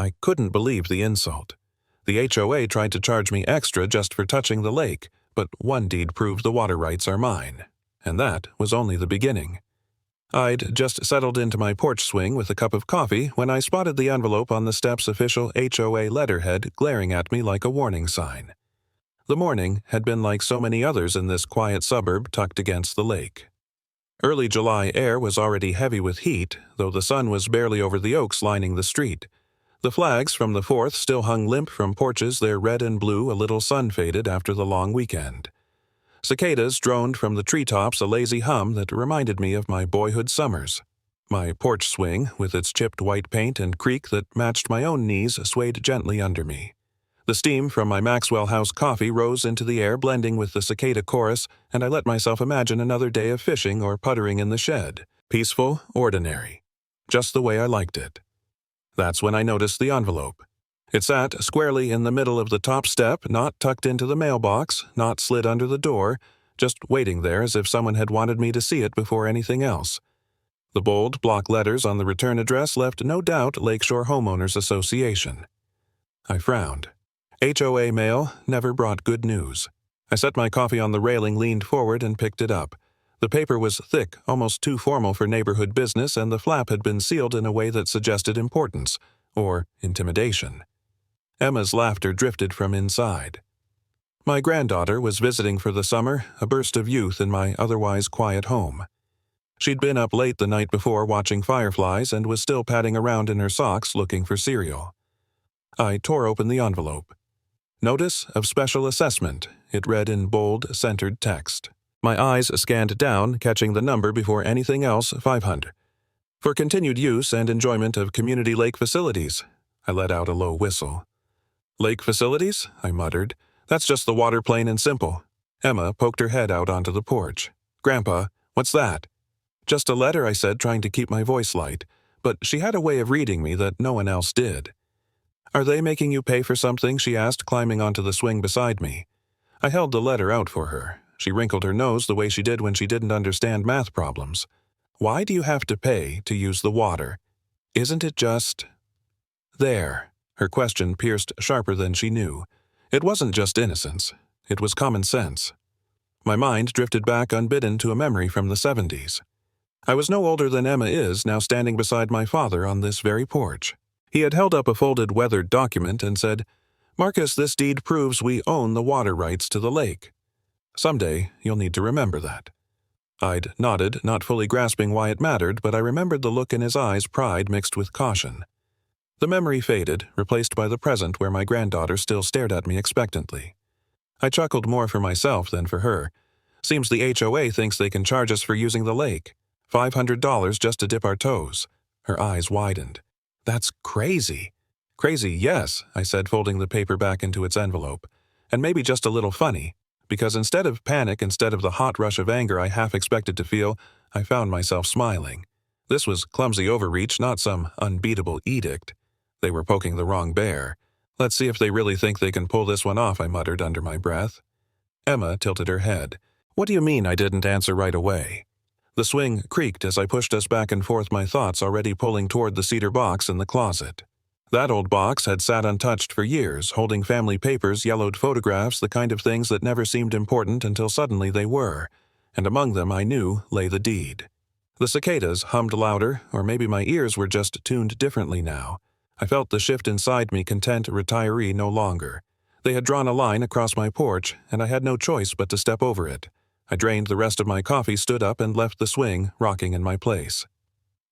I couldn't believe the insult. The HOA tried to charge me extra just for touching the lake, but one deed proved the water rights are mine. And that was only the beginning. I'd just settled into my porch swing with a cup of coffee when I spotted the envelope on the step's official HOA letterhead glaring at me like a warning sign. The morning had been like so many others in this quiet suburb tucked against the lake. Early July air was already heavy with heat, though the sun was barely over the oaks lining the street. The flags from the 4th still hung limp from porches, their red and blue a little sun-faded after the long weekend. Cicadas droned from the treetops, a lazy hum that reminded me of my boyhood summers. My porch swing, with its chipped white paint and creak that matched my own knees, swayed gently under me. The steam from my Maxwell House coffee rose into the air, blending with the cicada chorus, and I let myself imagine another day of fishing or puttering in the shed. Peaceful, ordinary. Just the way I liked it. That's when I noticed the envelope. It sat squarely in the middle of the top step, not tucked into the mailbox, not slid under the door, just waiting there as if someone had wanted me to see it before anything else. The bold block letters on the return address left no doubt Lakeshore Homeowners Association. I frowned. HOA mail never brought good news. I set my coffee on the railing, leaned forward, and picked it up. The paper was thick, almost too formal for neighborhood business, and the flap had been sealed in a way that suggested importance, or intimidation. Emma's laughter drifted from inside. My granddaughter was visiting for the summer, a burst of youth in my otherwise quiet home. She'd been up late the night before watching fireflies and was still padding around in her socks looking for cereal. I tore open the envelope. Notice of Special Assessment, it read in bold, centered text. My eyes scanned down, catching the number before anything else, 500. For continued use and enjoyment of community lake facilities. I let out a low whistle. Lake facilities? I muttered. That's just the water plain and simple. Emma poked her head out onto the porch. Grandpa, what's that? Just a letter, I said, trying to keep my voice light, but she had a way of reading me that no one else did. Are they making you pay for something? She asked, climbing onto the swing beside me. I held the letter out for her. She wrinkled her nose the way she did when she didn't understand math problems. Why do you have to pay to use the water? Isn't it just... There. Her question pierced sharper than she knew. It wasn't just innocence. It was common sense. My mind drifted back unbidden to a memory from the 70s. I was no older than Emma is, now standing beside my father on this very porch. He had held up a folded weathered document and said, Marcus, this deed proves we own the water rights to the lake. Someday, you'll need to remember that. I'd nodded, not fully grasping why it mattered, but I remembered the look in his eyes, pride mixed with caution. The memory faded, replaced by the present where my granddaughter still stared at me expectantly. I chuckled more for myself than for her. Seems the HOA thinks they can charge us for using the lake. $500 just to dip our toes. Her eyes widened. That's crazy. Crazy, yes, I said, folding the paper back into its envelope. And maybe just a little funny, because instead of panic, instead of the hot rush of anger I half expected to feel, I found myself smiling. This was clumsy overreach, not some unbeatable edict. They were poking the wrong bear. Let's see if they really think they can pull this one off, I muttered under my breath. Emma tilted her head. What do you mean I didn't answer right away? The swing creaked as I pushed us back and forth, my thoughts already pulling toward the cedar box in the closet. That old box had sat untouched for years, holding family papers, yellowed photographs, the kind of things that never seemed important until suddenly they were, and among them, I knew, lay the deed. The cicadas hummed louder, or maybe my ears were just tuned differently now. I felt the shift inside me, content retiree no longer. They had drawn a line across my porch, and I had no choice but to step over it. I drained the rest of my coffee, stood up, and left the swing, rocking in my place.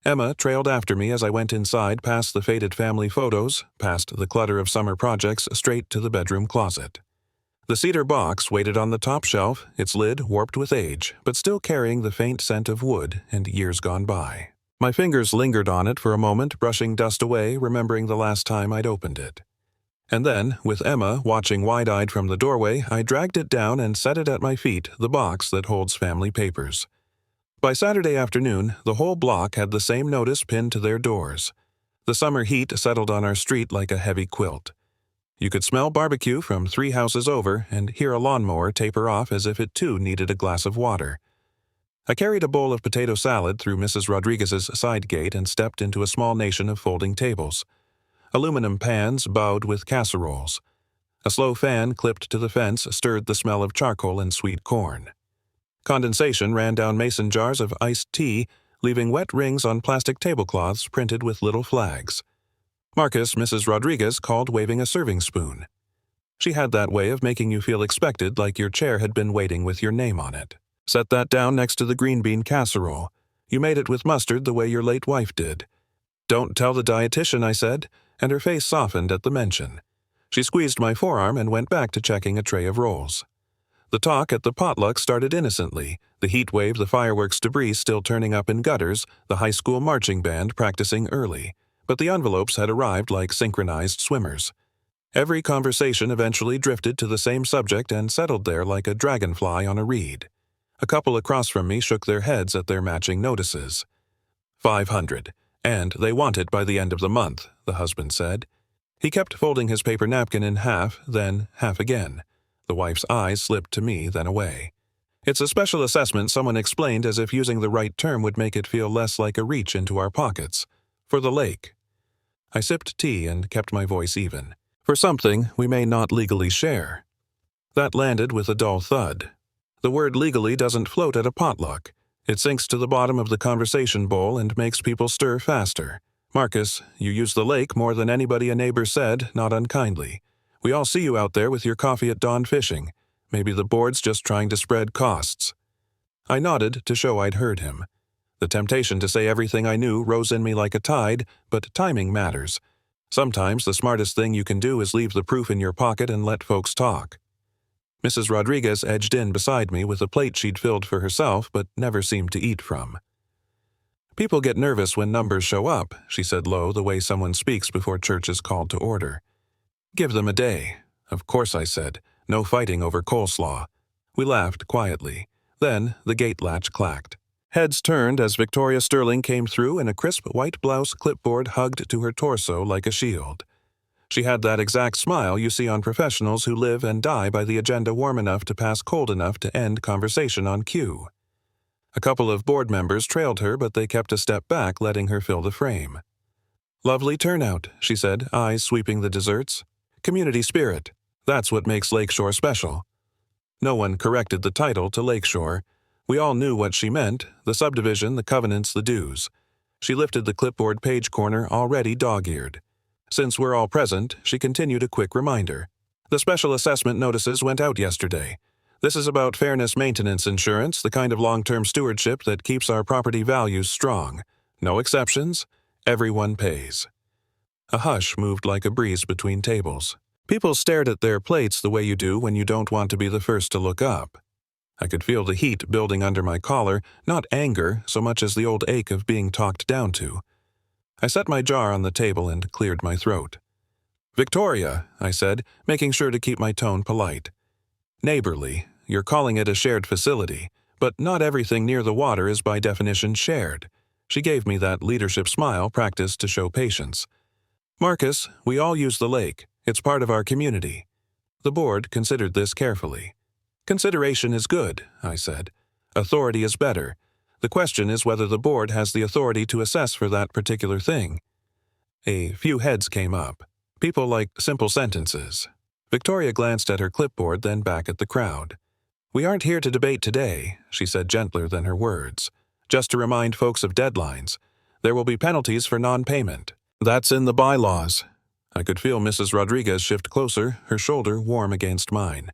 Emma trailed after me as I went inside, past the faded family photos, past the clutter of summer projects, straight to the bedroom closet. The cedar box waited on the top shelf, its lid warped with age, but still carrying the faint scent of wood and years gone by. My fingers lingered on it for a moment, brushing dust away, remembering the last time I'd opened it. And then, with Emma watching wide-eyed from the doorway, I dragged it down and set it at my feet, the box that holds family papers. By Saturday afternoon, the whole block had the same notice pinned to their doors. The summer heat settled on our street like a heavy quilt. You could smell barbecue from 3 houses over and hear a lawnmower taper off as if it too needed a glass of water. I carried a bowl of potato salad through Mrs. Rodriguez's side gate and stepped into a small nation of folding tables. Aluminum pans bowed with casseroles. A slow fan clipped to the fence stirred the smell of charcoal and sweet corn. Condensation ran down mason jars of iced tea, leaving wet rings on plastic tablecloths printed with little flags. Marcus, Mrs. Rodriguez called, waving a serving spoon. She had that way of making you feel expected, like your chair had been waiting with your name on it. Set that down next to the green bean casserole. You made it with mustard the way your late wife did. Don't tell the dietitian, I said, and her face softened at the mention. She squeezed my forearm and went back to checking a tray of rolls. The talk at the potluck started innocently, the heat wave, the fireworks debris still turning up in gutters, the high school marching band practicing early, but the envelopes had arrived like synchronized swimmers. Every conversation eventually drifted to the same subject and settled there like a dragonfly on a reed. A couple across from me shook their heads at their matching notices. 500, and they want it by the end of the month, the husband said. He kept folding his paper napkin in half, then half again. The wife's eyes slipped to me, then away. It's a special assessment, someone explained, as if using the right term would make it feel less like a reach into our pockets. For the lake. I sipped tea and kept my voice even. For something we may not legally share. That landed with a dull thud. The word legally doesn't float at a potluck. It sinks to the bottom of the conversation bowl and makes people stir faster. Marcus, you use the lake more than anybody, a neighbor said, not unkindly. We all see you out there with your coffee at dawn fishing. Maybe the board's just trying to spread costs. I nodded to show I'd heard him. The temptation to say everything I knew rose in me like a tide, but timing matters. Sometimes the smartest thing you can do is leave the proof in your pocket and let folks talk. Mrs. Rodriguez edged in beside me with a plate she'd filled for herself but never seemed to eat from. People get nervous when numbers show up, she said low, the way someone speaks before church is called to order. Give them a day. Of course, I said. No fighting over coleslaw. We laughed quietly. Then the gate latch clacked. Heads turned as Victoria Sterling came through in a crisp white blouse, clipboard hugged to her torso like a shield. She had that exact smile you see on professionals who live and die by the agenda warm enough to pass cold enough to end conversation on cue. A couple of board members trailed her, but they kept a step back, letting her fill the frame. Lovely turnout, she said, eyes sweeping the desserts. Community spirit. That's what makes Lakeshore special. No one corrected the title to Lakeshore. We all knew what she meant, the subdivision, the covenants, the dues. She lifted the clipboard page corner, already dog-eared. Since we're all present, she continued a quick reminder. The special assessment notices went out yesterday. This is about fairness maintenance insurance, the kind of long-term stewardship that keeps our property values strong. No exceptions. Everyone pays. A hush moved like a breeze between tables. People stared at their plates the way you do when you don't want to be the first to look up. I could feel the heat building under my collar, not anger so much as the old ache of being talked down to. I set my jar on the table and cleared my throat. Victoria, I said, making sure to keep my tone polite. Neighborly, you're calling it a shared facility, but not everything near the water is by definition shared. She gave me that leadership smile practiced to show patience. Marcus, we all use the lake. It's part of our community. The board considered this carefully. Consideration is good, I said. Authority is better. The question is whether the board has the authority to assess for that particular thing. A few heads came up. People like simple sentences. Victoria glanced at her clipboard, then back at the crowd. We aren't here to debate today, she said gentler than her words. Just to remind folks of deadlines. There will be penalties for non-payment. That's in the bylaws. I could feel Mrs. Rodriguez shift closer, her shoulder warm against mine.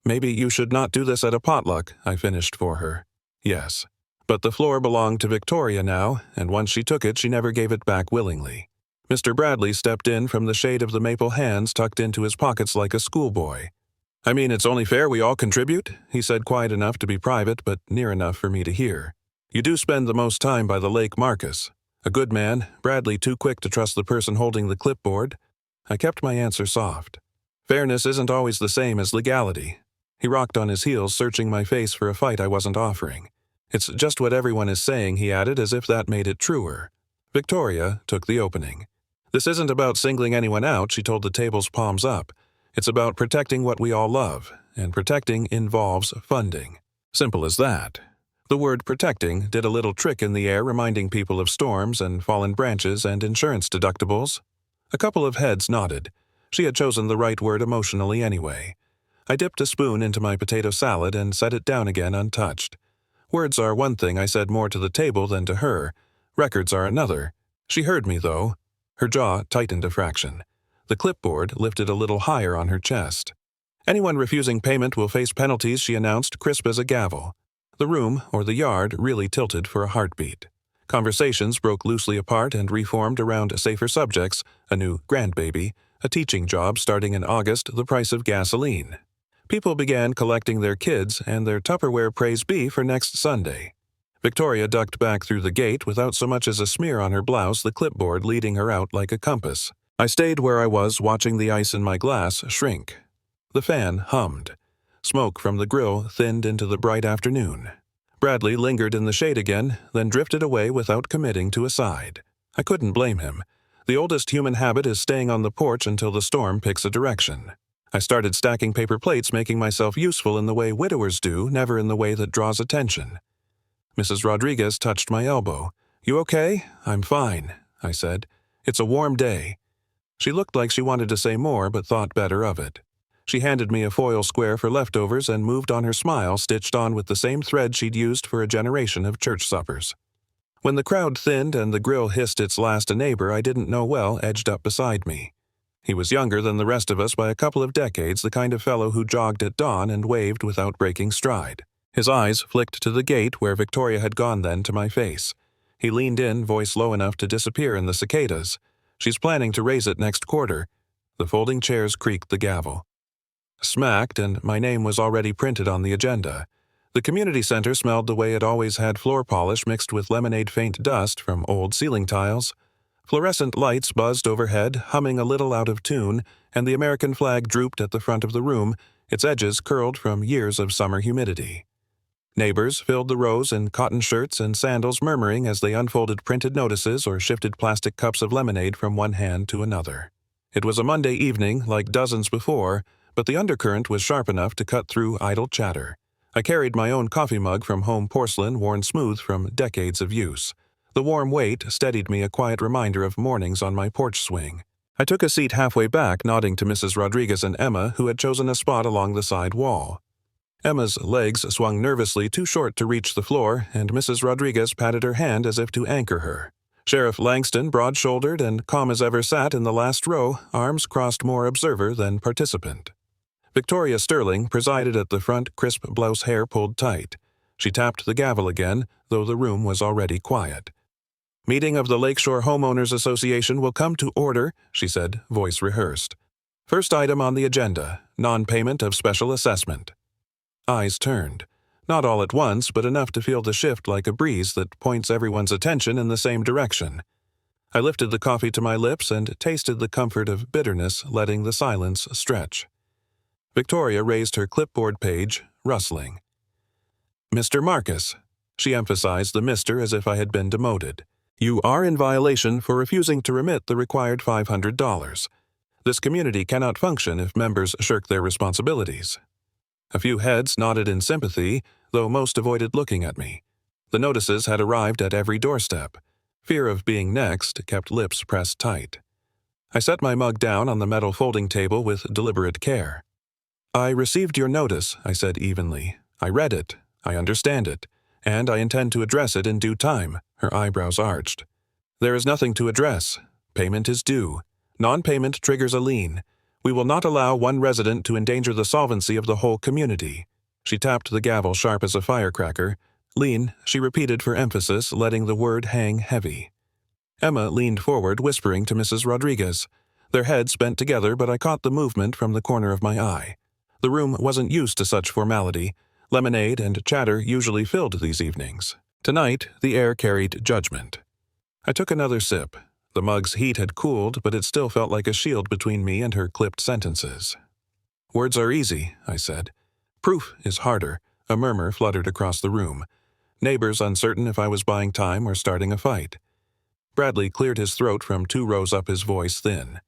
Maybe you should not do this at a potluck, I finished for her. Yes. But the floor belonged to Victoria now, and once she took it, she never gave it back willingly. Mr. Bradley stepped in from the shade of the maple hands tucked into his pockets like a schoolboy. I mean, it's only fair we all contribute, he said, quiet enough to be private, but near enough for me to hear. You do spend the most time by the lake, Marcus. A good man, Bradley too quick to trust the person holding the clipboard. I kept my answer soft. Fairness isn't always the same as legality. He rocked on his heels, searching my face for a fight I wasn't offering. It's just what everyone is saying, he added, as if that made it truer. Victoria took the opening. This isn't about singling anyone out, she told the table's palms up. It's about protecting what we all love, and protecting involves funding. Simple as that. The word protecting did a little trick in the air, reminding people of storms and fallen branches and insurance deductibles. A couple of heads nodded. She had chosen the right word emotionally anyway. I dipped a spoon into my potato salad and set it down again untouched. Words are one thing I said more to the table than to her. Records are another. She heard me, though. Her jaw tightened a fraction. The clipboard lifted a little higher on her chest. Anyone refusing payment will face penalties, she announced, crisp as a gavel. The room, or the yard, really tilted for a heartbeat. Conversations broke loosely apart and reformed around safer subjects, a new grandbaby, a teaching job starting in August, the price of gasoline. People began collecting their kids and their Tupperware praise be for next Sunday. Victoria ducked back through the gate without so much as a smear on her blouse, the clipboard leading her out like a compass. I stayed where I was, watching the ice in my glass shrink. The fan hummed. Smoke from the grill thinned into the bright afternoon. Bradley lingered in the shade again, then drifted away without committing to a side. I couldn't blame him. The oldest human habit is staying on the porch until the storm picks a direction. I started stacking paper plates, making myself useful in the way widowers do, never in the way that draws attention. Mrs. Rodriguez touched my elbow. "You okay?" "I'm fine," I said. "It's a warm day." She looked like she wanted to say more, but thought better of it. She handed me a foil square for leftovers and moved on, her smile stitched on with the same thread she'd used for a generation of church suppers. When the crowd thinned and the grill hissed its last, a neighbor I didn't know well edged up beside me. He was younger than the rest of us by a couple of decades, the kind of fellow who jogged at dawn and waved without breaking stride. His eyes flicked to the gate where Victoria had gone, then to my face. He leaned in, voice low enough to disappear in the cicadas. "She's planning to raise it next quarter." The folding chairs creaked the gavel. Smacked, and my name was already printed on the agenda. The community center smelled the way it always had, floor polish mixed with lemonade-faint dust from old ceiling tiles. Fluorescent lights buzzed overhead, humming a little out of tune, and the American flag drooped at the front of the room, its edges curled from years of summer humidity. Neighbors filled the rows in cotton shirts and sandals, murmuring as they unfolded printed notices or shifted plastic cups of lemonade from one hand to another. It was a Monday evening, like dozens before, but the undercurrent was sharp enough to cut through idle chatter. I carried my own coffee mug from home porcelain, worn smooth from decades of use. The warm weight steadied me, a quiet reminder of mornings on my porch swing. I took a seat halfway back, nodding to Mrs. Rodriguez and Emma, who had chosen a spot along the side wall. Emma's legs swung nervously, too short to reach the floor, and Mrs. Rodriguez patted her hand as if to anchor her. Sheriff Langston, broad-shouldered and calm as ever, sat in the last row, arms crossed, more observer than participant. Victoria Sterling presided at the front, crisp blouse hair pulled tight. She tapped the gavel again, though the room was already quiet. "Meeting of the Lakeshore Homeowners Association will come to order," she said, voice rehearsed. "First item on the agenda, non-payment of special assessment." Eyes turned. Not all at once, but enough to feel the shift like a breeze that points everyone's attention in the same direction. I lifted the coffee to my lips and tasted the comfort of bitterness, letting the silence stretch. Victoria raised her clipboard page, rustling. "Mr. Marcus," she emphasized the Mr. as if I had been demoted, "you are in violation for refusing to remit the required $500. This community cannot function if members shirk their responsibilities." A few heads nodded in sympathy, though most avoided looking at me. The notices had arrived at every doorstep. Fear of being next kept lips pressed tight. I set my mug down on the metal folding table with deliberate care. "I received your notice," I said evenly. "I read it. I understand it. And I intend to address it in due time." Her eyebrows arched. "There is nothing to address. Payment is due. Non-payment triggers a lien. We will not allow one resident to endanger the solvency of the whole community." She tapped the gavel sharp as a firecracker. "Lien," she repeated for emphasis, letting the word hang heavy. Emma leaned forward, whispering to Mrs. Rodriguez. Their heads bent together, but I caught the movement from the corner of my eye. The room wasn't used to such formality. Lemonade and chatter usually filled these evenings. Tonight, the air carried judgment. I took another sip. The mug's heat had cooled, but it still felt like a shield between me and her clipped sentences. "Words are easy," I said. "Proof is harder." A murmur fluttered across the room. Neighbors uncertain if I was buying time or starting a fight. Bradley cleared his throat from 2 rows up, his voice thin.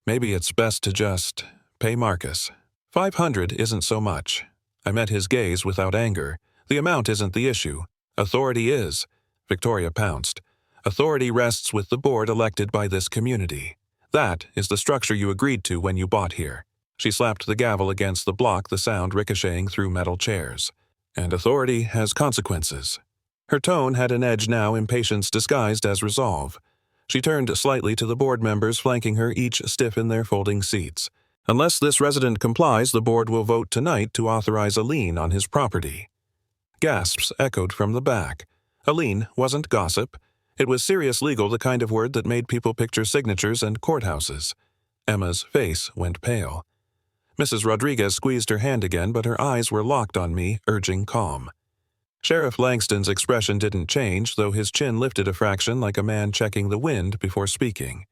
"Maybe it's best to just pay Marcus. 500 isn't so much." I met his gaze without anger. "The amount isn't the issue. Authority is." Victoria pounced. "Authority rests with the board elected by this community. That is the structure you agreed to when you bought here." She slapped the gavel against the block, the sound ricocheting through metal chairs. "And authority has consequences." Her tone had an edge now, impatience disguised as resolve. She turned slightly to the board members flanking her, each stiff in their folding seats. "Unless this resident complies, the board will vote tonight to authorize a lien on his property." Gasps echoed from the back. A lien wasn't gossip. It was serious legal, the kind of word that made people picture signatures and courthouses. Emma's face went pale. Mrs. Rodriguez squeezed her hand again, but her eyes were locked on me, urging calm. Sheriff Langston's expression didn't change, though his chin lifted a fraction like a man checking the wind before speaking.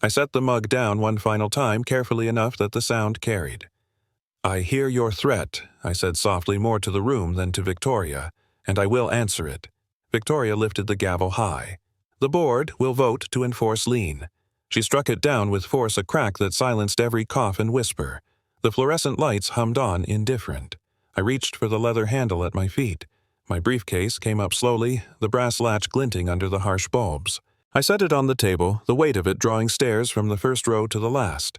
I set the mug down one final time, carefully enough that the sound carried. "I hear your threat," I said softly, more to the room than to Victoria, "and I will answer it." Victoria lifted the gavel high. "The board will vote to enforce lien." She struck it down with force, a crack that silenced every cough and whisper. The fluorescent lights hummed on, indifferent. I reached for the leather handle at my feet. My briefcase came up slowly, the brass latch glinting under the harsh bulbs. I set it on the table, the weight of it drawing stares from the first row to the last.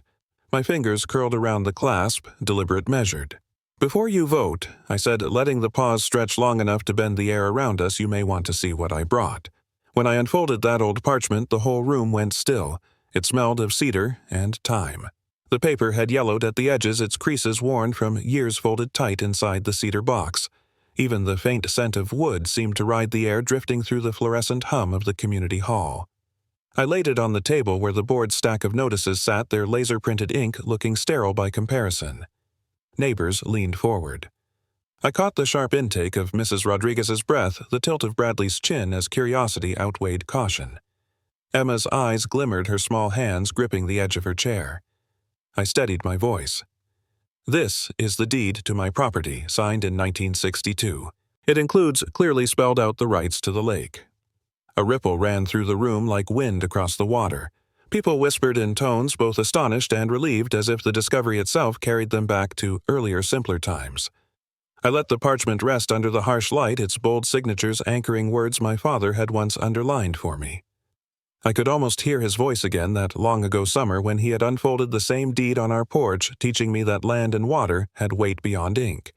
My fingers curled around the clasp, deliberate, measured. "Before you vote," I said, letting the pause stretch long enough to bend the air around us, "you may want to see what I brought." When I unfolded that old parchment, the whole room went still. It smelled of cedar and time. The paper had yellowed at the edges, its creases worn from years folded tight inside the cedar box. Even the faint scent of wood seemed to ride the air, drifting through the fluorescent hum of the community hall. I laid it on the table where the board stack of notices sat, their laser-printed ink looking sterile by comparison. Neighbors leaned forward. I caught the sharp intake of Mrs. Rodriguez's breath, the tilt of Bradley's chin as curiosity outweighed caution. Emma's eyes glimmered, her small hands gripping the edge of her chair. I steadied my voice. "This is the deed to my property, signed in 1962. It includes clearly spelled out the rights to the lake." A ripple ran through the room like wind across the water. People whispered in tones both astonished and relieved, as if the discovery itself carried them back to earlier, simpler times. I let the parchment rest under the harsh light, its bold signatures anchoring words my father had once underlined for me. I could almost hear his voice again that long-ago summer when he had unfolded the same deed on our porch, teaching me that land and water had weight beyond ink.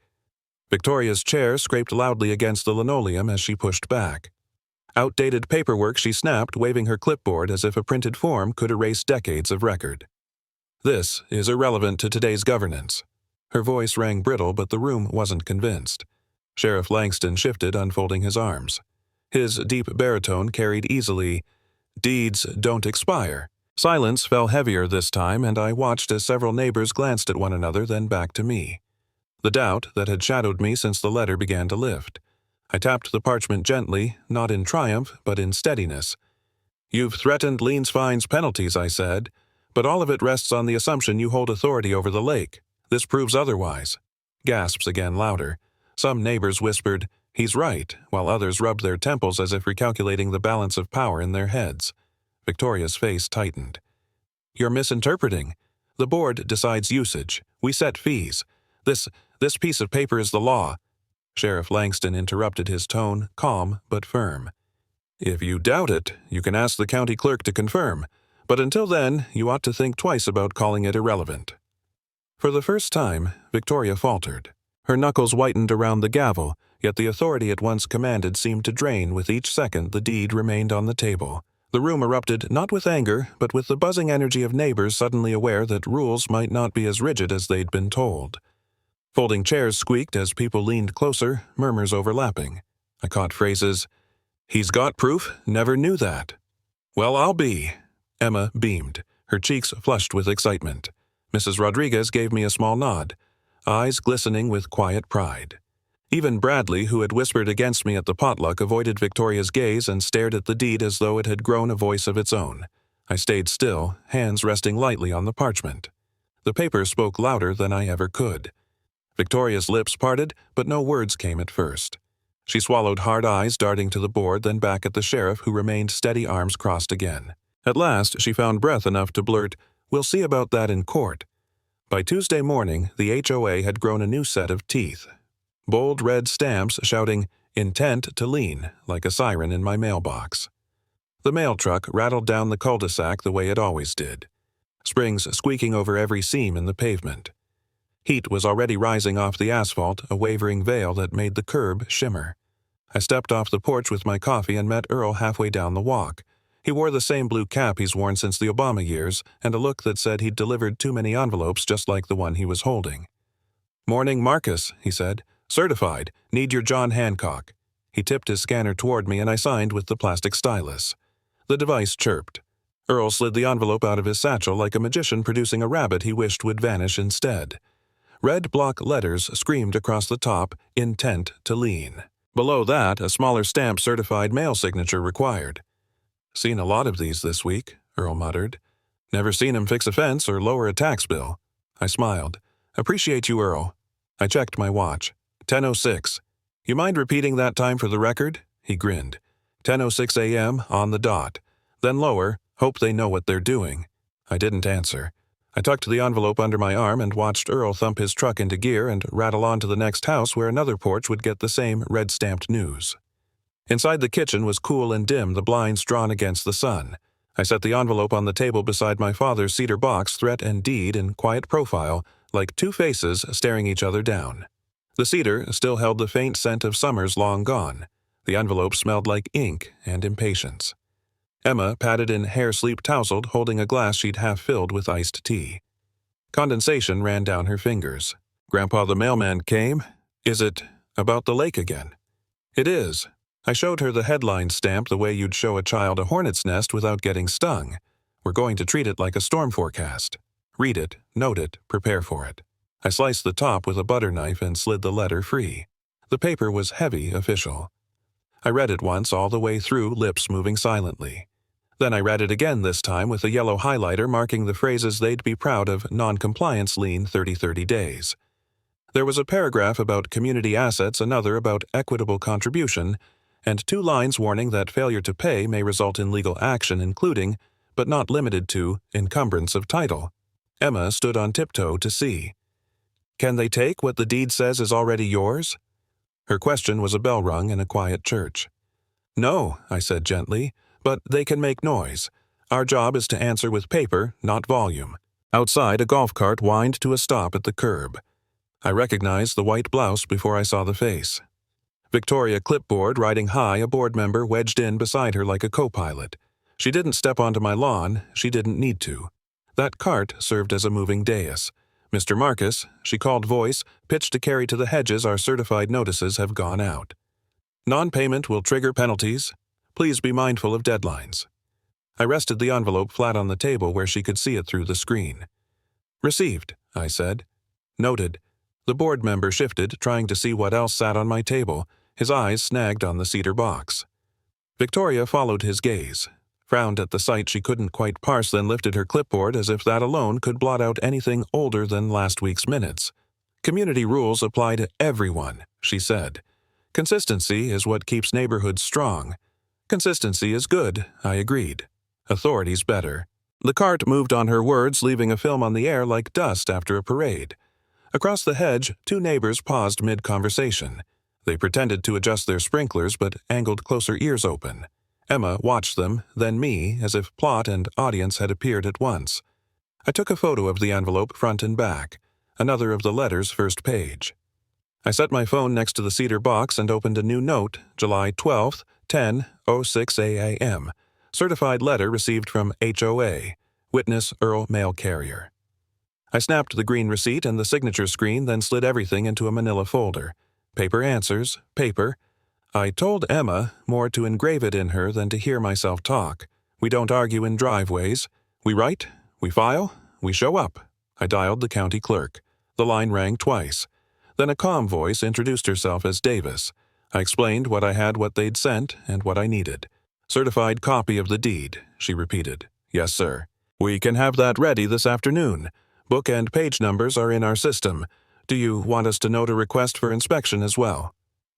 Victoria's chair scraped loudly against the linoleum as she pushed back. Outdated paperwork, she snapped, waving her clipboard as if a printed form could erase decades of record. "This is irrelevant to today's governance." Her voice rang brittle, but the room wasn't convinced. Sheriff Langston shifted, unfolding his arms. His deep baritone carried easily, "Deeds don't expire." Silence fell heavier this time, and I watched as several neighbors glanced at one another, then back to me. The doubt that had shadowed me since the letter began to lift. I tapped the parchment gently, not in triumph, but in steadiness. "You've threatened liens, fines, penalties," I said, "but all of it rests on the assumption you hold authority over the lake. This proves otherwise." Gasps again, louder. Some neighbors whispered, "He's right," while others rubbed their temples as if recalculating the balance of power in their heads. Victoria's face tightened. "You're misinterpreting. The board decides usage. We set fees. This piece of paper is the law." Sheriff Langston interrupted, his tone calm but firm. "If you doubt it, you can ask the county clerk to confirm. But until then, you ought to think twice about calling it irrelevant." For the first time, Victoria faltered. Her knuckles whitened around the gavel, yet the authority it once commanded seemed to drain with each second the deed remained on the table. The room erupted not with anger, but with the buzzing energy of neighbors suddenly aware that rules might not be as rigid as they'd been told. Folding chairs squeaked as people leaned closer, murmurs overlapping. I caught phrases, "He's got proof, never knew that." "Well, I'll be." Emma beamed, her cheeks flushed with excitement. Mrs. Rodriguez gave me a small nod, eyes glistening with quiet pride. Even Bradley, who had whispered against me at the potluck, avoided Victoria's gaze and stared at the deed as though it had grown a voice of its own. I stayed still, hands resting lightly on the parchment. The paper spoke louder than I ever could. Victoria's lips parted, but no words came at first. She swallowed, hard eyes darting to the board, then back at the sheriff, who remained steady, arms crossed again. At last, she found breath enough to blurt, "We'll see about that in court." By Tuesday morning, the HOA had grown a new set of teeth. Bold red stamps shouting, "Intent to lien," like a siren in my mailbox. The mail truck rattled down the cul-de-sac the way it always did. springs squeaking over every seam in the pavement. Heat was already rising off the asphalt, a wavering veil that made the curb shimmer. I stepped off the porch with my coffee and met Earl halfway down the walk. He wore the same blue cap he's worn since the Obama years, and a look that said he'd delivered too many envelopes just like the one he was holding. "Morning, Marcus," he said. "Certified. Need your John Hancock." He tipped his scanner toward me and I signed with the plastic stylus. The device chirped. Earl slid the envelope out of his satchel like a magician producing a rabbit he wished would vanish instead. Red block letters screamed across the top, "Intent to lien." Below that, a smaller stamp certified mail signature required. "Seen a lot of these this week," Earl muttered. "Never seen him fix a fence or lower a tax bill." I smiled. "Appreciate you, Earl." I checked my watch. 10:06. "You mind repeating that time for the record?" He grinned. 10:06 a.m. on the dot. Then lower, "Hope they know what they're doing." I didn't answer. I tucked the envelope under my arm and watched Earl thump his truck into gear and rattle on to the next house where another porch would get the same red-stamped news. Inside the kitchen was cool and dim, the blinds drawn against the sun. I set the envelope on the table beside my father's cedar box, threat and deed in quiet profile, like two faces staring each other down. The cedar still held the faint scent of summers long gone. The envelope smelled like ink and impatience. Emma, padded in hair sleep-tousled, holding a glass she'd half filled with iced tea. Condensation ran down her fingers. "Grandpa the mailman came. Is it about the lake again?" "It is." I showed her the headline stamp the way you'd show a child a hornet's nest without getting stung. "We're going to treat it like a storm forecast. Read it, note it, prepare for it." I sliced the top with a butter knife and slid the letter free. The paper was heavy official. I read it once all the way through, lips moving silently. Then I read it again, this time with a yellow highlighter marking the phrases they'd be proud of: non-compliance lien 30 days. There was a paragraph about community assets, another about equitable contribution, and 2 lines warning that failure to pay may result in legal action, including, but not limited to, encumbrance of title. Emma stood on tiptoe to see. "Can they take what the deed says is already yours?" Her question was a bell rung in a quiet church. "No," I said gently, "but they can make noise. Our job is to answer with paper, not volume." Outside, a golf cart whined to a stop at the curb. I recognized the white blouse before I saw the face. Victoria Clipboard, riding high, a board member wedged in beside her like a co-pilot. She didn't step onto my lawn. She didn't need to. That cart served as a moving dais. "Mr. Marcus," she called voice, "pitch to carry to the hedges. Our certified notices have gone out. Non-payment will trigger penalties. Please be mindful of deadlines." I rested the envelope flat on the table where she could see it through the screen. "Received," I said. "Noted." The board member shifted, trying to see what else sat on my table. His eyes snagged on the cedar box. Victoria followed his gaze, frowned at the sight she couldn't quite parse, then lifted her clipboard as if that alone could blot out anything older than last week's minutes. "Community rules apply to everyone," she said. "Consistency is what keeps neighborhoods strong." "Consistency is good," I agreed. "Authority's better." The cart moved on her words, leaving a film on the air like dust after a parade. Across the hedge, 2 neighbors paused mid-conversation. They pretended to adjust their sprinklers but angled closer ears open. Emma watched them, then me, as if plot and audience had appeared at once. I took a photo of the envelope front and back, another of the letter's first page. I set my phone next to the cedar box and opened a new note, July 12th, 10:06 a.m. Certified letter received from HOA. Witness Earl Mail Carrier. I snapped the green receipt and the signature screen, then slid everything into a manila folder. Paper answers, paper. I told Emma more to engrave it in her than to hear myself talk. We don't argue in driveways. We write, we file, we show up. I dialed the county clerk. The line rang twice. Then a calm voice introduced herself as Davis. I explained what I had, what they'd sent, and what I needed. "Certified copy of the deed," she repeated. "Yes, sir. We can have that ready this afternoon. Book and page numbers are in our system. Do you want us to note a request for inspection as well?"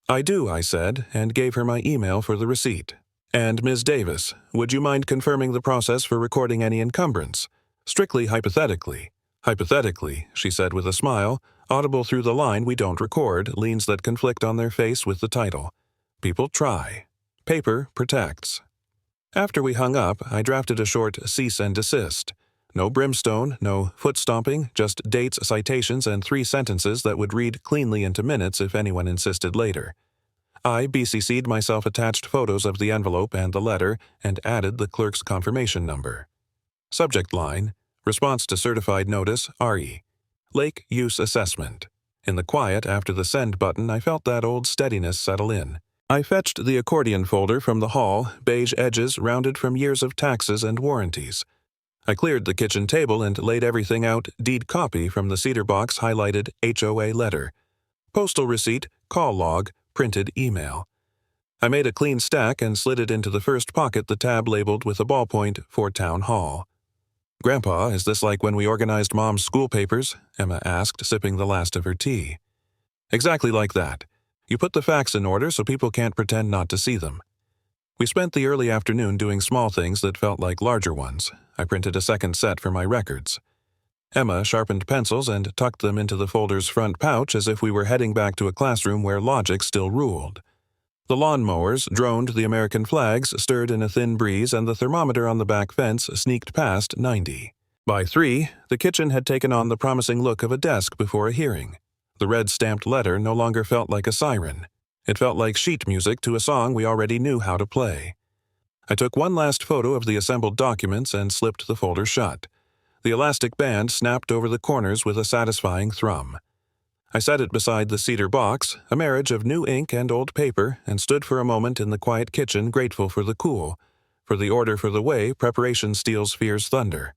"I do," I said, and gave her my email for the receipt. "And Ms. Davis, would you mind confirming the process for recording any encumbrance? Strictly hypothetically." "Hypothetically," she said with a smile, audible through the line, "we don't record liens that conflict on their face with the title. People try. Paper protects." After we hung up, I drafted a short cease and desist. No brimstone, no foot-stomping, just dates, citations, and 3 sentences that would read cleanly into minutes if anyone insisted later. I BCC'd my self-attached photos of the envelope and the letter and added the clerk's confirmation number. Subject line, response to certified notice, RE. Lake Use Assessment. In the quiet after the send button, I felt that old steadiness settle in. I fetched the accordion folder from the hall, beige edges rounded from years of taxes and warranties. I cleared the kitchen table and laid everything out, deed copy from the cedar box highlighted HOA letter. Postal receipt, call log, printed email. I made a clean stack and slid it into the first pocket the tab labeled with a ballpoint for Town Hall. "Grandpa, is this like when we organized Mom's school papers?" Emma asked, sipping the last of her tea. "Exactly like that. You put the facts in order so people can't pretend not to see them." We spent the early afternoon doing small things that felt like larger ones. I printed a second set for my records. Emma sharpened pencils and tucked them into the folder's front pouch as if we were heading back to a classroom where logic still ruled. The lawnmowers droned the American flags, stirred in a thin breeze, and the thermometer on the back fence sneaked past 90. By 3, the kitchen had taken on the promising look of a desk before a hearing. The red stamped letter no longer felt like a siren. It felt like sheet music to a song we already knew how to play. I took one last photo of the assembled documents and slipped the folder shut. The elastic band snapped over the corners with a satisfying thrum. I set it beside the cedar box, a marriage of new ink and old paper, and stood for a moment in the quiet kitchen grateful for the cool, for the order for the way preparation steals fear's thunder.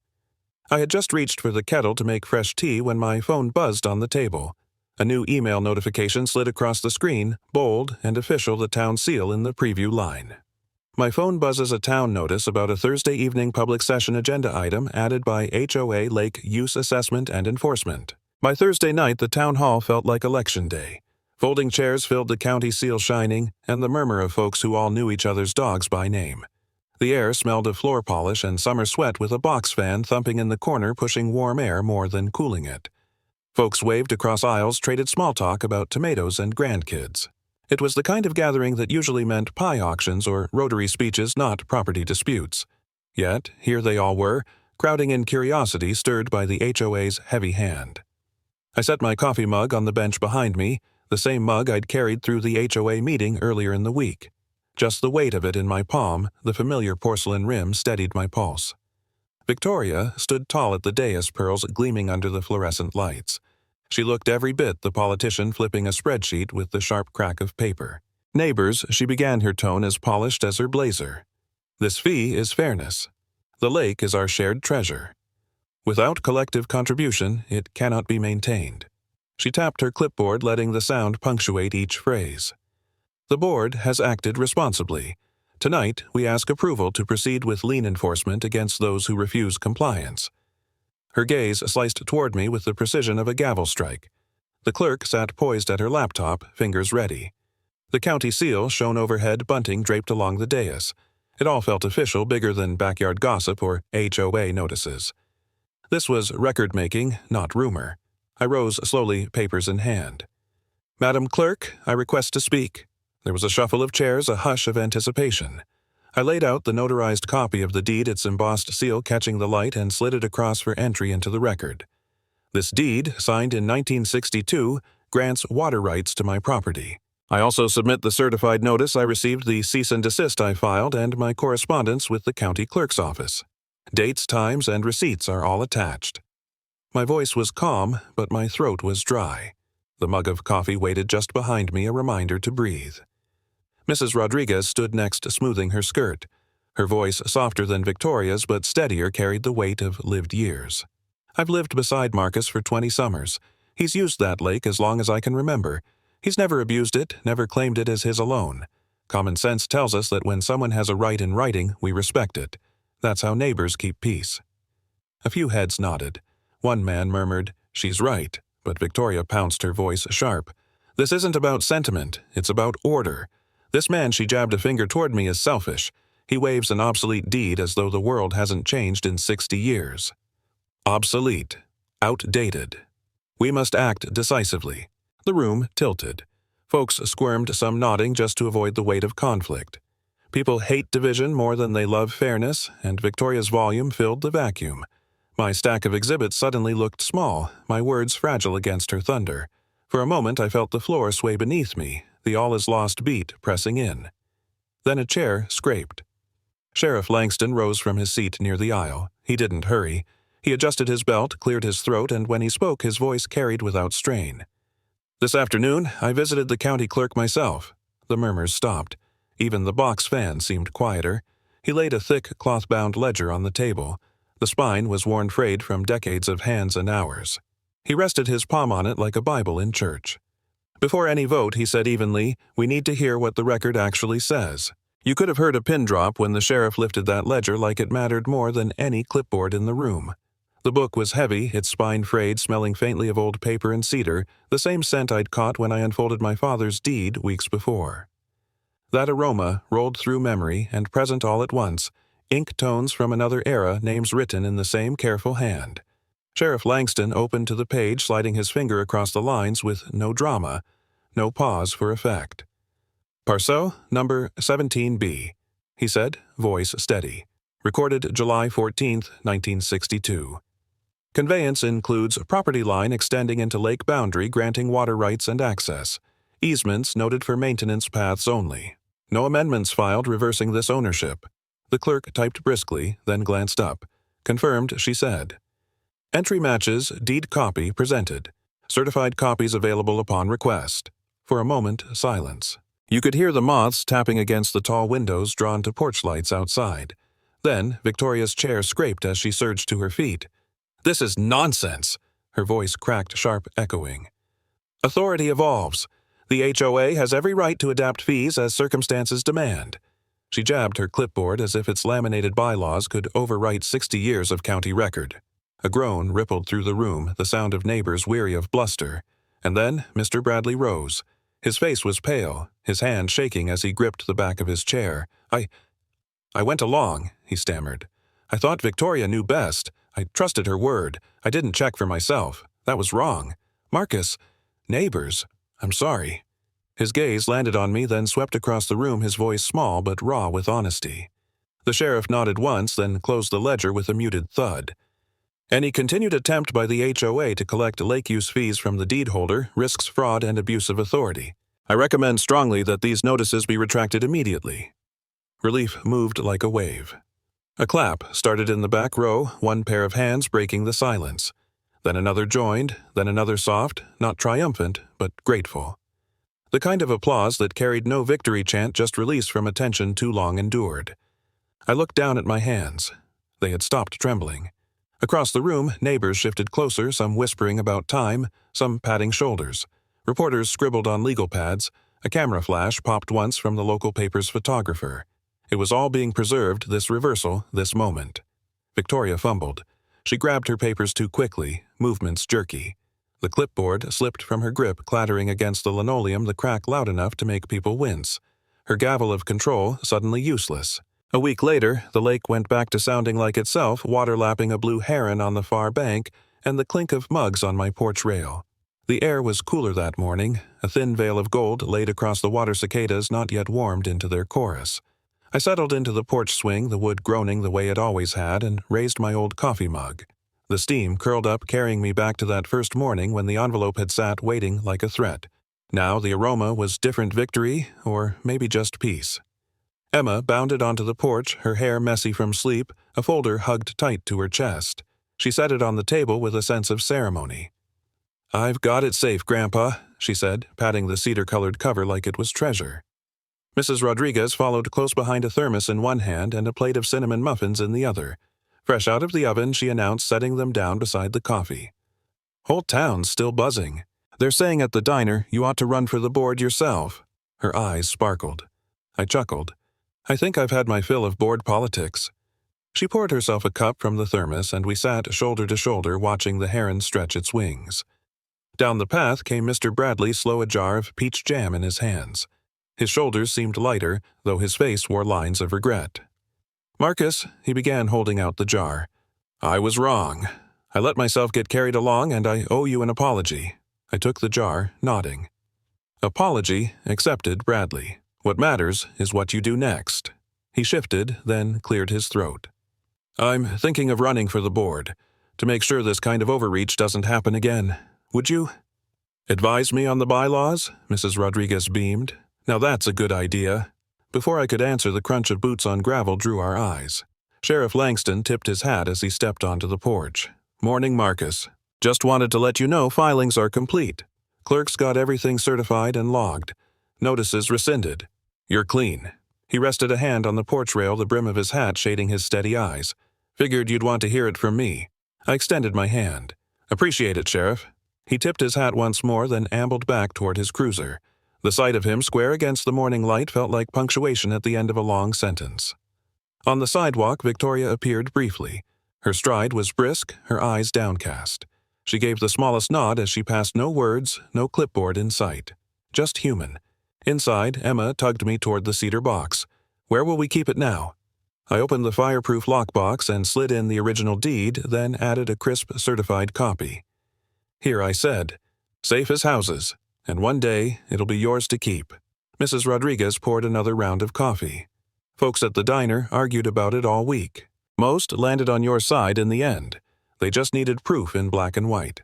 I had just reached for the kettle to make fresh tea when my phone buzzed on the table. A new email notification slid across the screen, bold and official, the town seal in the preview line. My phone buzzes a town notice about a Thursday evening public session agenda item added by HOA Lake Use Assessment and Enforcement. By Thursday night, the town hall felt like election day. Folding chairs filled the county seal shining, and the murmur of folks who all knew each other's dogs by name. The air smelled of floor polish and summer sweat, with a box fan thumping in the corner pushing warm air more than cooling it. Folks waved across aisles, traded small talk about tomatoes and grandkids. It was the kind of gathering that usually meant pie auctions or Rotary speeches, not property disputes. Yet, here they all were, crowding in curiosity stirred by the HOA's heavy hand. I set my coffee mug on the bench behind me, the same mug I'd carried through the HOA meeting earlier in the week. Just the weight of it in my palm, the familiar porcelain rim, steadied my pulse. Victoria stood tall at the dais, pearls gleaming under the fluorescent lights. She looked every bit the politician flipping a spreadsheet with the sharp crack of paper. "Neighbors," she began, her tone as polished as her blazer. "This fee is fairness. The lake is our shared treasure. Without collective contribution, it cannot be maintained." She tapped her clipboard, letting the sound punctuate each phrase. "The board has acted responsibly. Tonight, we ask approval to proceed with lien enforcement against those who refuse compliance." Her gaze sliced toward me with the precision of a gavel strike. The clerk sat poised at her laptop, fingers ready. The county seal shone overhead, bunting draped along the dais. It all felt official, bigger than backyard gossip or HOA notices. This was record-making, not rumor. I rose slowly, papers in hand. "Madam Clerk, I request to speak." There was a shuffle of chairs, a hush of anticipation. I laid out the notarized copy of the deed, its embossed seal catching the light, and slid it across for entry into the record. "This deed, signed in 1962, grants water rights to my property. I also submit the certified notice I received, the cease and desist I filed, and my correspondence with the county clerk's office. Dates, times, and receipts are all attached." My voice was calm, but my throat was dry. The mug of coffee waited just behind me, a reminder to breathe. Mrs. Rodriguez stood next, smoothing her skirt. Her voice, softer than Victoria's but steadier, carried the weight of lived years. "I've lived beside Marcus for 20 summers. He's used that lake as long as I can remember. He's never abused it, never claimed it as his alone. Common sense tells us that when someone has a right in writing, we respect it. That's how neighbors keep peace." A few heads nodded. One man murmured, "She's right," but Victoria pounced, her voice sharp. "This isn't about sentiment, it's about order. This man," she jabbed a finger toward me, "is selfish. He waves an obsolete deed as though the world hasn't changed in 60 years. Obsolete. Outdated. We must act decisively." The room tilted. Folks squirmed, some nodding just to avoid the weight of conflict. People hate division more than they love fairness, and Victoria's volume filled the vacuum. My stack of exhibits suddenly looked small, my words fragile against her thunder. For a moment I felt the floor sway beneath me, the all-is-lost beat pressing in. Then a chair scraped. Sheriff Langston rose from his seat near the aisle. He didn't hurry. He adjusted his belt, cleared his throat, and when he spoke his voice carried without strain. "This afternoon, I visited the county clerk myself." The murmurs stopped. Even the box fan seemed quieter. He laid a thick, cloth-bound ledger on the table. The spine was worn frayed from decades of hands and hours. He rested his palm on it like a Bible in church. Before any vote, he said evenly, "We need to hear what the record actually says." You could have heard a pin drop when the sheriff lifted that ledger like it mattered more than any clipboard in the room. The book was heavy, its spine frayed, smelling faintly of old paper and cedar, the same scent I'd caught when I unfolded my father's deed weeks before. That aroma rolled through memory, and present all at once, ink tones from another era, names written in the same careful hand. Sheriff Langston opened to the page, sliding his finger across the lines with no drama, no pause for effect. "Parcel number 17B, he said, voice steady. Recorded July 14, 1962. Conveyance includes property line extending into lake boundary granting water rights and access. Easements noted for maintenance paths only. No amendments filed reversing this ownership." The clerk typed briskly, then glanced up. "Confirmed," she said. "Entry matches, deed copy presented. Certified copies available upon request." For a moment, silence. You could hear the moths tapping against the tall windows drawn to porch lights outside. Then, Victoria's chair scraped as she surged to her feet. "This is nonsense!" Her voice cracked, sharp, echoing. "Authority evolves. The HOA has every right to adapt fees as circumstances demand." She jabbed her clipboard as if its laminated bylaws could overwrite 60 years of county record. A groan rippled through the room, the sound of neighbors weary of bluster. And then Mr. Bradley rose. His face was pale, his hand shaking as he gripped the back of his chair. I went along," he stammered. "I thought Victoria knew best. I trusted her word. I didn't check for myself. That was wrong. Marcus, neighbors, I'm sorry." His gaze landed on me, then swept across the room, his voice small but raw with honesty. The sheriff nodded once, then closed the ledger with a muted thud. "Any continued attempt by the HOA to collect lake use fees from the deed holder risks fraud and abuse of authority. I recommend strongly that these notices be retracted immediately." Relief moved like a wave. A clap started in the back row, one pair of hands breaking the silence. Then another joined, then another soft, not triumphant, but grateful. The kind of applause that carried no victory chant, just release from a tension too long endured. I looked down at my hands. They had stopped trembling. Across the room, neighbors shifted closer, some whispering about time, some patting shoulders. Reporters scribbled on legal pads. A camera flash popped once from the local paper's photographer. It was all being preserved, this reversal, this moment. Victoria fumbled. She grabbed her papers too quickly, movements jerky. The clipboard slipped from her grip, clattering against the linoleum, the crack loud enough to make people wince. Her gavel of control suddenly useless. A week later, the lake went back to sounding like itself, water lapping a blue heron on the far bank, and the clink of mugs on my porch rail. The air was cooler that morning, a thin veil of gold laid across the water cicadas not yet warmed into their chorus. I settled into the porch swing, the wood groaning the way it always had, and raised my old coffee mug. The steam curled up, carrying me back to that first morning when the envelope had sat waiting like a threat. Now the aroma was different victory, or maybe just peace. Emma bounded onto the porch, her hair messy from sleep, a folder hugged tight to her chest. She set it on the table with a sense of ceremony. "I've got it safe, Grandpa," she said, patting the cedar-colored cover like it was treasure. Mrs. Rodriguez followed close behind, a thermos in one hand and a plate of cinnamon muffins in the other. Fresh out of the oven, she announced, setting them down beside the coffee. "Whole town's still buzzing. They're saying at the diner you ought to run for the board yourself." Her eyes sparkled. I chuckled. I think I've had my fill of board politics. She poured herself a cup from the thermos, and we sat shoulder to shoulder watching the heron stretch its wings. Down the path came Mr. Bradley, slow, a jar of peach jam in his hands. His shoulders seemed lighter, though his face wore lines of regret. "Marcus," he began, holding out the jar. "I was wrong. I let myself get carried along, and I owe you an apology." I took the jar, nodding. "Apology accepted, Bradley. What matters is what you do next." He shifted, then cleared his throat. "I'm thinking of running for the board. to make sure this kind of overreach doesn't happen again. Would you advise me on the bylaws?" Mrs. Rodriguez beamed. "Now that's a good idea." Before I could answer, the crunch of boots on gravel drew our eyes. Sheriff Langston tipped his hat as he stepped onto the porch. "Morning, Marcus. Just wanted to let you know filings are complete. Clerks got everything certified and logged. Notices rescinded. You're clean." He rested a hand on the porch rail, the brim of his hat shading his steady eyes. "Figured you'd want to hear it from me." I extended my hand. "Appreciate it, Sheriff." He tipped his hat once more, then ambled back toward his cruiser. The sight of him square against the morning light felt like punctuation at the end of a long sentence. On the sidewalk, Victoria appeared briefly. Her stride was brisk, her eyes downcast. She gave the smallest nod as she passed, no words, no clipboard in sight. Just human. Inside, Emma tugged me toward the cedar box. "Where will we keep it now?" I opened the fireproof lockbox and slid in the original deed, then added a crisp, certified copy. "Here," I said. "Safe as houses. And one day, it'll be yours to keep." Mrs. Rodriguez poured another round of coffee. "Folks at the diner argued about it all week. Most landed on your side in the end. They just needed proof in black and white."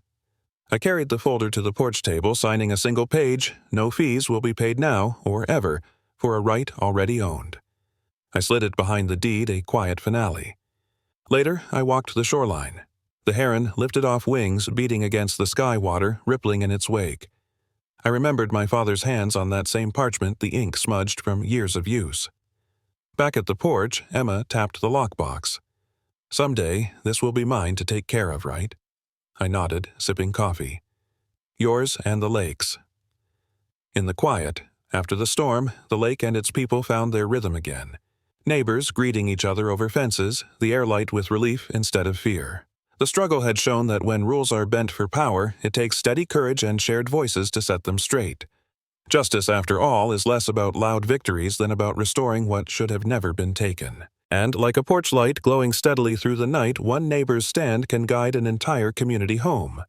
I carried the folder to the porch table, signing a single page. "No fees will be paid now, or ever, for a right already owned." I slid it behind the deed, a quiet finale. Later, I walked the shoreline. The heron lifted off wings, beating against the sky water, rippling in its wake. I remembered my father's hands on that same parchment, the ink smudged from years of use. Back at the porch, Emma tapped the lockbox. "Someday, this will be mine to take care of, right?" I nodded, sipping coffee. "Yours and the lake's." In the quiet, after the storm, the lake and its people found their rhythm again. Neighbors greeting each other over fences, the air light with relief instead of fear. The struggle had shown that when rules are bent for power, it takes steady courage and shared voices to set them straight. Justice, after all, is less about loud victories than about restoring what should have never been taken. And like a porch light glowing steadily through the night, one neighbor's stand can guide an entire community home.